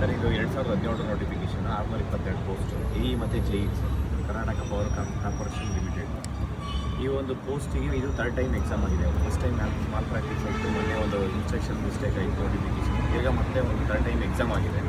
Sir ಇದು 2017 notification 622 post AE ಮತ್ತು JE Karnataka power corporation limited. ಈ ಒಂದು ಪೋಸ್ಟಿಗೆ ಇದು ಥರ್ಡ್ ಟೈಮ್ ಎಕ್ಸಾಮ್ ಆಗಿದೆ. ಫಸ್ಟ್ ಟೈಮ್ ಸ್ಮಾಲ್ ಪ್ರಾಕ್ಟೀಸ್ ಆಯಿತು, ಮೊನ್ನೆ ಒಂದು ಇನ್ಸ್ಟ್ರಕ್ಷನ್ ಮಿಸ್ಟೇಕ್ ಆಯಿತು ನೋಟಿಫಿಕೇಶನ್, ಈಗ ಮತ್ತೆ ಒಂದು ಥರ್ಡ್ ಟೈಮ್ ಎಕ್ಸಾಮ್ ಆಗಿದೆ.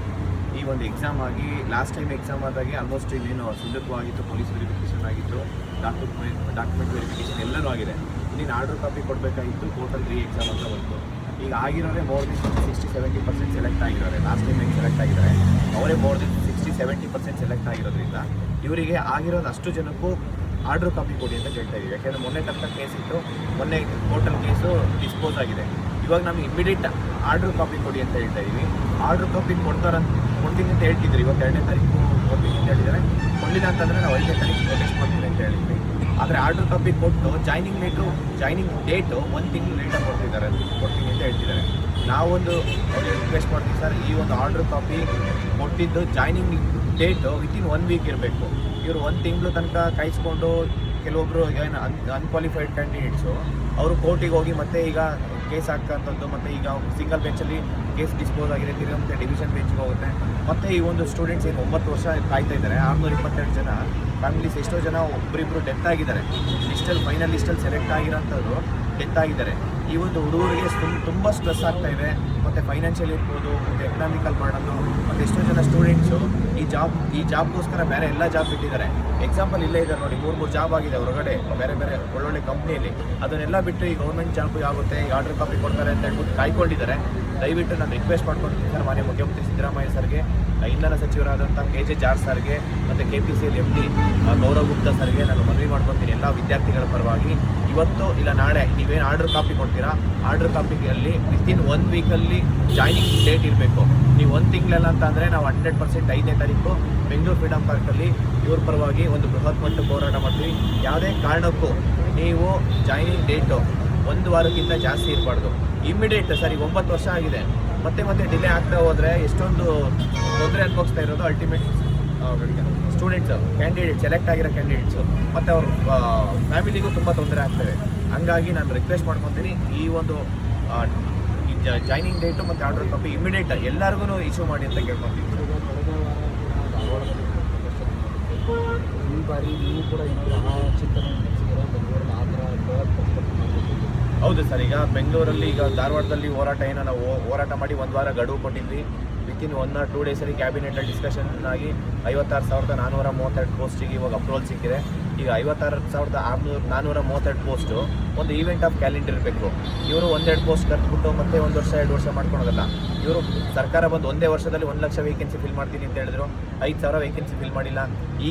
ಈ ಒಂದು ಎಕ್ಸಾಮ್ ಆಗಿ ಲಾಸ್ಟ್ ಟೈಮ್ ಎಕ್ಸಾಮ್ ಆದಾಗೆ ಆಲ್ಮೋಸ್ಟ್ ಇನ್ನೇನು ಸಿಂಧುತ್ವವಾಗಿತ್ತು, ಪೊಲೀಸ್ ವೆರಿಫಿಕೇಷನ್ ಆಗಿತ್ತು, ಡಾಕ್ಯುಮೆಂಟ್ ವೆರಿಫಿಕೇಷನ್ ಎಲ್ಲರೂ ಆಗಿದೆ. ಇನ್ನೇನು ಆರ್ಡರ್ ಕಾಪಿ ಕೊಡಬೇಕಾಗಿತ್ತು, ಟೋಟಲ್ 3 ಎಕ್ಸಾಮ್ ಅಂತ ಬಂತು. ಈಗ ಆಗಿರೋರೆ ಮೋರ್ ದೆನ್ 60-70% ಸೆಲೆಕ್ಟ್ ಆಗಿದ್ದಾರೆ. ಲಾಸ್ಟ್ ಟೈಮ್ ಹೆಂಗೆ ಸೆಲೆಕ್ಟ್ ಆಗಿದ್ದಾರೆ ಅವರೇ ಮೋರ್ ದೆನ್ 60-70% ಸೆಲೆಕ್ಟ್ ಆಗಿರೋದ್ರಿಂದ ಇವರಿಗೆ ಆಗಿರೋದು ಅಷ್ಟು ಜನಕ್ಕೂ ಆರ್ಡ್ರ್ ಕಾಪಿ ಕೊಡಿ ಅಂತ ಕೇಳ್ತಾ ಇದ್ದೀವಿ. ಯಾಕೆಂದರೆ ಮೊನ್ನೆ ತಕ್ಕ ಕೇಸ್ ಇತ್ತು, ಮೊನ್ನೆ ಟೋಟಲ್ ಕೇಸು ಡಿಸ್ಪೋಸ್ ಆಗಿದೆ. ಇವಾಗ ನಮಗೆ ಇಮಿಡಿಯೇಟ್ ಆರ್ಡ್ರ್ ಕಾಪಿ ಕೊಡಿ ಅಂತ ಹೇಳ್ತಾ ಇದ್ದೀವಿ. ಆರ್ಡ್ರ್ ಕಾಪಿ ಕೊಡ್ತೀನಿ ಅಂತ ಹೇಳ್ತಿದ್ರು. ಇವತ್ತು 2ನೇ ತಾರೀಕು ಕೊಡ್ತೀನಿ ಅಂತ ಹೇಳಿದ್ದಾರೆ. ಕೊಡಲಿಲ್ಲ ಅಂತಂದರೆ ನಾವು 5ನೇ ತಾರೀಕು ಪ್ರೊಟೆಸ್ಟ್ ಮಾಡ್ತೀನಿ ಅಂತ ಹೇಳಿದ್ವಿ. ಆದರೆ ಆರ್ಡ್ರ್ ಕಾಪಿ ಕೊಟ್ಟು ಜಾಯ್ನಿಂಗ್ ಡೇಟು 1 ತಿಂಗಳು ಲೇಟಾಗಿ ಕೊಡ್ತೀನಿ ಅಂತ ಹೇಳ್ತಿದ್ದಾರೆ. ನಾವೊಂದು ರಿಕ್ವೆಸ್ಟ್ ಮಾಡ್ತೀವಿ ಸರ್, ಈ ಒಂದು ಆರ್ಡ್ರ್ ಕಾಪಿ ಕೊಟ್ಟಿದ್ದು ಜಾಯ್ನಿಂಗ್ ಡೇಟು ವಿತಿನ್ 1 ವೀಕ್ ಇರಬೇಕು. ಇವರು 1 ತಿಂಗಳು ತನಕ ಕಾಯಿಸ್ಕೊಂಡು ಕೆಲವೊಬ್ಬರು ಏನು ಅನ್ಕ್ವಾಲಿಫೈಡ್ ಕ್ಯಾಂಡಿಡೇಟ್ಸು ಅವರು ಕೋರ್ಟಿಗೆ ಹೋಗಿ ಮತ್ತೆ ಈಗ ಕೇಸ್ ಹಾಕೋಂಥದ್ದು, ಮತ್ತು ಈಗ ಸಿಂಗಲ್ ಬೆಂಚಲ್ಲಿ ಕೇಸ್ ಡಿಸ್ಪೋಸ್ ಆಗಿದೆ, ತಿರ್ಗಿ ಮತ್ತೆ ಡಿವಿಷನ್ ಬೆಂಚ್ಗೆ ಹೋಗುತ್ತೆ. ಮತ್ತು ಈ ಒಂದು ಸ್ಟೂಡೆಂಟ್ಸ್ ಏನು 9 ವರ್ಷ ಕಾಯ್ತಾ ಇದ್ದಾರೆ. 622 ಜನ ಫ್ಯಾಮಿಲೀಸ್, ಎಷ್ಟೋ ಜನ ಒಬ್ಬರಿಬ್ಬರು ಡೆತ್ ಆಗಿದ್ದಾರೆ. ಫೈನಲ್ ಲಿಸ್ಟಲ್ಲಿ ಸೆಲೆಕ್ಟ್ ಆಗಿರೋಂಥವ್ರು ಡೆತ್ ಆಗಿದ್ದಾರೆ. ಈ ಒಂದು ಹುಡುಗರಿಗೆ ತುಂಬ ಸ್ಟ್ರೆಸ್ ಆಗ್ತಾ ಇದೆ. ಮತ್ತು ಫೈನಾನ್ಷಿಯಲ್ ಇರ್ಬೋದು, ಮತ್ತು ಎಕನಾಮಿಕಲ್ ಮಾಡೋದು, ಮತ್ತು ಎಷ್ಟೋ ಜನ ಸ್ಟೂಡೆಂಟ್ಸು ಈ ಜಾಬ್ಗೋಸ್ಕರ ಬೇರೆ ಎಲ್ಲ ಜಾಬ್ ಬಿಟ್ಟಿದ್ದಾರೆ. ಎಕ್ಸಾಂಪಲ್ ಇಲ್ಲೇ ಇದೆ ನೋಡಿ, 3 ಜಾಬ್ ಆಗಿದೆ ಹೊರಗಡೆ ಬೇರೆ ಒಳ್ಳೊಳ್ಳೆ ಕಂಪ್ನಿಯಲ್ಲಿ. ಅದನ್ನೆಲ್ಲ ಬಿಟ್ಟು ಈ ಗೌರ್ಮೆಂಟ್ ಜಾಬ್ ಆಗುತ್ತೆ, ಈ ಆರ್ಡರ್ ಕಾಪಿ ಕೊಡ್ತಾರೆ ಅಂತ ಹೇಳ್ಬಿಟ್ಟು ಕಾಯ್ಕೊಂಡಿದ್ದಾರೆ. ದಯವಿಟ್ಟು ನಾನು ರಿಕ್ವೆಸ್ಟ್ ಮಾಡ್ಕೊಳ್ತೀನಿ ಸರ್, ಮಾನ್ಯ ಮುಖ್ಯಮಂತ್ರಿ ಸಿದ್ದರಾಮಯ್ಯ ಸರ್ಗೆ, ಇಂಧನ ಸಚಿವರಾದಂಥ KJ ಜಾರ್ಜ್ ಸರ್ಗೆ, ಮತ್ತು KPCL MD ಗೌರವ್ ಗುಪ್ತಾ ಸರ್ಗೆ ನಾನು ಮನವಿ ಮಾಡ್ಕೊತೀನಿ ಎಲ್ಲ ವಿದ್ಯಾರ್ಥಿಗಳ ಪರವಾಗಿ. ಇವತ್ತು ಇಲ್ಲ ನಾಳೆ ನೀವೇನು ಆರ್ಡರ್ ಕಾಪಿ ಕೊಡ್ತೀರಾ, ಆರ್ಡರ್ ಕಾಪಿಯಲ್ಲಿ ವಿತಿನ್ 1 ವೀಕಲ್ಲಿ ಜಾಯ್ನಿಂಗ್ ಡೇಟ್ ಇರಬೇಕು. ನೀವು 1 ತಿಂಗಳಲ್ಲ ಅಂತ ಅಂದರೆ ನಾವು 100% 5ನೇ ತಾರೀಕು ಬೆಂಗಳೂರು ಫ್ರೀಡಮ್ ಪಾರ್ಕಲ್ಲಿ ಇವ್ರ ಪರವಾಗಿ ಒಂದು ಬೃಹತ್ ಮಟ್ಟದ ಹೋರಾಟ ಮಾಡ್ತೀವಿ. ಯಾವುದೇ ಕಾರಣಕ್ಕೂ ನೀವು ಜಾಯ್ನಿಂಗ್ ಡೇಟು 1 ವಾರಕ್ಕಿಂತ ಜಾಸ್ತಿ ಇರಬಾರ್ದು. ಇಮ್ಮಿಡಿಯೇಟ್ ಸರ್, ಈಗ 9 ವರ್ಷ ಆಗಿದೆ, ಮತ್ತೆ ಡಿಲೇ ಆಗ್ತಾ ಹೋದರೆ ಎಷ್ಟೊಂದು ತೊಂದರೆ ಅನುಭವಿಸ್ತಾ ಇರೋದು ಅಲ್ಟಿಮೇಟ್ ಸ್ಟೂಡೆಂಟ್ಸು, ಸೆಲೆಕ್ಟ್ ಆಗಿರೋ ಕ್ಯಾಂಡಿಡೇಟ್ಸು, ಮತ್ತು ಅವ್ರ ಫ್ಯಾಮಿಲಿಗೂ ತುಂಬ ತೊಂದರೆ ಆಗ್ತದೆ. ಹಂಗಾಗಿ ನಾನು ರಿಕ್ವೆಸ್ಟ್ ಮಾಡ್ಕೊತೀನಿ, ಈ ಒಂದು ಜಾಯ್ನಿಂಗ್ ಡೇಟು ಮತ್ತು ಆರ್ಡರ್ ಕಾಪಿ ಇಮಿಡಿಯೇಟ್ ಎಲ್ಲರಿಗೂ ಇಶ್ಯೂ ಮಾಡಿ ಅಂತ ಕೇಳ್ಕೊತೀನಿ. ಈ ಬಾರಿ ನೀವು ಕೂಡ ಏನಾದರೂ ಆ ಚಿಂತನೆ ಹೌದು ಸರ್, ಈಗ ಬೆಂಗಳೂರಲ್ಲಿ, ಈಗ ಧಾರವಾಡದಲ್ಲಿ ಹೋರಾಟ ಏನೋ ನಾವು ಹೋರಾಟ ಮಾಡಿ 1 ವಾರ ಗಡುವು ಕೊಟ್ಟಿದ್ವಿ. ವಿತಿನ್ 1 or 2 ಡೇಸಲ್ಲಿ ಕ್ಯಾಬಿನೆಟಲ್ಲಿ ಡಿಸ್ಕಷನ್ ಆಗಿ 56,432 ಪೋಸ್ಟಿಗೆ ಇವಾಗ ಅಪ್ರೂವಲ್ ಸಿಕ್ಕಿದೆ. ಈಗ 56,432 ಪೋಸ್ಟು ಒಂದು ಈವೆಂಟ್ ಆಫ್ ಕ್ಯಾಲೆಂಡರ್ ಇರಬೇಕು. ಇವರು 1-2 ಪೋಸ್ಟ್ ಕರೆದ್ಬಿಟ್ಟು ಮತ್ತೆ 1 ವರ್ಷ 2 ವರ್ಷ ಮಾಡ್ಕೊಳೋದಲ್ಲ. ಇವರು ಸರ್ಕಾರ ಬಂದು ಒಂದೇ ವರ್ಷದಲ್ಲಿ 1 ಲಕ್ಷ ವೇಕೆನ್ಸಿ ಫಿಲ್ ಮಾಡ್ತೀನಿ ಅಂತ ಹೇಳಿದ್ರು. 5,000 ವೇಕೆನ್ಸಿ ಫಿಲ್ ಮಾಡಿಲ್ಲ.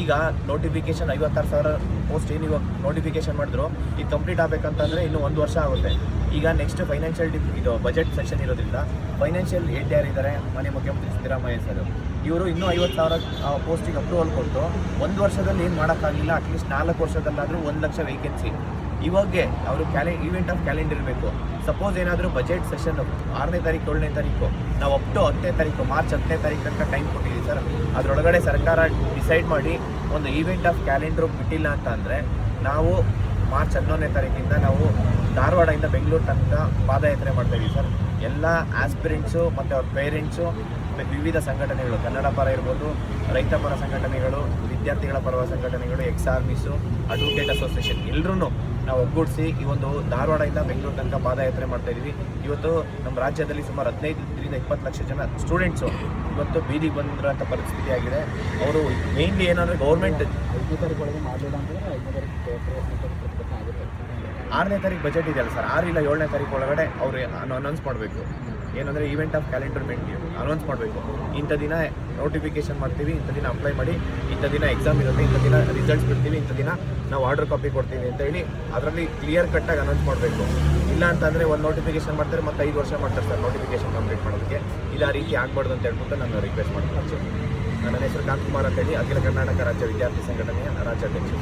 ಈಗ ನೋಟಿಫಿಕೇಶನ್ 56,000 ಪೋಸ್ಟ್ ಏನು ಇವಾಗ ನೋಟಿಫಿಕೇಶನ್ ಮಾಡಿದ್ರು, ಇದು ಕಂಪ್ಲೀಟ್ ಆಗಬೇಕಂತಂದರೆ ಇನ್ನೂ 1 ವರ್ಷ ಆಗುತ್ತೆ. ಈಗ ನೆಕ್ಸ್ಟ್ ಫೈನಾನ್ಷಿಯಲ್ ಇದು ಬಜೆಟ್ ಸೆಷನ್ ಇರೋದ್ರಿಂದ ಫೈನಾನ್ಷಿಯಲ್ ಹೆಡ್ ಯಾರಿದ್ದಾರೆ, ಮಾನ್ಯ ಮುಖ್ಯಮಂತ್ರಿ ಸಿದ್ದರಾಮಯ್ಯ ಸರ್, ಇವರು ಇನ್ನೂ 50,000 ಪೋಸ್ಟಿಗೆ ಅಪ್ರೂವಲ್ ಕೊಟ್ಟು 1 ವರ್ಷದಲ್ಲಿ ಏನು ಮಾಡೋಕ್ಕಾಗಲಿಲ್ಲ. ಅಟ್ಲೀಸ್ಟ್ 4 ವರ್ಷದಲ್ಲಾದರೂ 1 ಲಕ್ಷ ವೇಕೆನ್ಸಿ ಇವಾಗೆ ಅವರು ಈವೆಂಟ್ ಆಫ್ ಕ್ಯಾಲೆಂಡರ್ ಇರಬೇಕು. ಸಪೋಸ್ ಏನಾದರೂ ಬಜೆಟ್ ಸೆಷನ್ 6ನೇ ತಾರೀಕು 7ನೇ ತಾರೀಕು ನಾವು ಅಪ್ ಟು 10ನೇ ತಾರೀಕು ಮಾರ್ಚ್ 10ನೇ ತಾರೀಕು ತನಕ ಟೈಮ್ ಕೊಟ್ಟಿದ್ದೀವಿ ಸರ್. ಅದರೊಳಗಡೆ ಸರ್ಕಾರ ಡಿಸೈಡ್ ಮಾಡಿ ಒಂದು ಈವೆಂಟ್ ಆಫ್ ಕ್ಯಾಲೆಂಡ್ರು ಬಿಟ್ಟಿಲ್ಲ ಅಂತ ಅಂದರೆ ನಾವು ಮಾರ್ಚ್ 11ನೇ ತಾರೀಕಿಂದ ನಾವು ಧಾರವಾಡದಿಂದ ಬೆಂಗಳೂರು ತನಕ ಪಾದಯಾತ್ರೆ ಮಾಡ್ತಾಯಿದ್ದೀವಿ ಸರ್. ಎಲ್ಲ ಆಸ್ಪಿರೆಂಟ್ಸು ಮತ್ತು ಅವ್ರ ಪೇರೆಂಟ್ಸು, ವಿವಿಧ ಸಂಘಟನೆಗಳು, ಕನ್ನಡ ಪರ ಇರ್ಬೋದು, ರೈತ ಪರ ಸಂಘಟನೆಗಳು, ವಿದ್ಯಾರ್ಥಿಗಳ ಪರ ಸಂಘಟನೆಗಳು, ಎಕ್ಸ್ ಆರ್ಮೀಸು, ಅಡ್ವೊಕೇಟ್ ಅಸೋಸಿಯೇಷನ್ ಎಲ್ಲರೂ ನಾವು ಒಗ್ಗೂಡಿಸಿ ಈ ಒಂದು ಧಾರವಾಡದಿಂದ ಬೆಂಗಳೂರು ತನಕ ಪಾದಯಾತ್ರೆ ಮಾಡ್ತಾಯಿದ್ದೀವಿ. ಇವತ್ತು ನಮ್ಮ ರಾಜ್ಯದಲ್ಲಿ ಸುಮಾರು 15-20 ಲಕ್ಷ ಜನ ಸ್ಟೂಡೆಂಟ್ಸು ಇವತ್ತು ಬೀದಿಗೆ ಬಂದಿರೋಂಥ ಪರಿಸ್ಥಿತಿ ಆಗಿದೆ. ಅವರು ಮೇಯ್ನ್ಲಿ ಏನಂದರೆ ಗೌರ್ಮೆಂಟ್ 5ನೇ ತಾರೀಕು ಒಳಗೆ ಮಾಡಲಿಲ್ಲ ಅಂದರೆ 5ನೇ ತಾರೀಕು 6ನೇ ತಾರೀಕು ಬಜೆಟ್ ಇದೆಯಲ್ಲ ಸರ್, 6 ಇಲ್ಲ 7ನೇ ತಾರೀಕು ಒಳಗಡೆ ಅವರು ಅನೌನ್ಸ್ ಮಾಡಬೇಕು. ಏನಂದರೆ ಈವೆಂಟ್ ಆಫ್ ಕ್ಯಾಲೆಂಡರ್ ಅನೌನ್ಸ್ ಮಾಡಬೇಕು. ಇಂಥ ದಿನ ನೋಟಿಫಿಕೇಶನ್ ಮಾಡ್ತೀವಿ, ಇಂಥ ದಿನ ಅಪ್ಲೈ ಮಾಡಿ, ಇಂಥ ದಿನ ಎಕ್ಸಾಮ್ ಇರುತ್ತೆ, ಇಂಥ ದಿನ ರಿಸಲ್ಟ್ಸ್ ಬಿಡ್ತೀವಿ, ಇಂಥ ದಿನ ನಾವು ಆರ್ಡರ್ ಕಾಪಿ ಕೊಡ್ತೀವಿ ಅಂತ ಹೇಳಿ ಅದರಲ್ಲಿ ಕ್ಲಿಯರ್ ಕಟ್ಟಾಗಿ ಅನೌನ್ಸ್ ಮಾಡಬೇಕು. ಇಲ್ಲ ಅಂತಂದರೆ ಒಂದು ನೋಟಿಫಿಕೇಶನ್ ಮಾಡ್ತಾರೆ, ಮತ್ತು 5 ವರ್ಷ ಮಾಡ್ತಾರೆ ಸರ್ ನೋಟಿಫಿಕೇಶನ್ ಕಂಪ್ಲೀಟ್ ಮಾಡೋದಕ್ಕೆ. ಇದು ಆ ರೀತಿ ಆಗಬಾರ್ದು ಅಂತ ಹೇಳ್ಬಿಟ್ಟು ನಾನು ರಿಕ್ವೆಸ್ಟ್ ಮಾಡ್ತೀನಿ. ನನ್ನ ಹೆಸರು ಕಾಂತ್ ಕುಮಾರ್ ಅಂತೇಳಿ, ಅಖಿಲ ಕರ್ನಾಟಕ ರಾಜ್ಯ ವಿದ್ಯಾರ್ಥಿ ಸಂಘಟನೆಯ ರಾಜ್ಯಾಧ್ಯಕ್ಷ.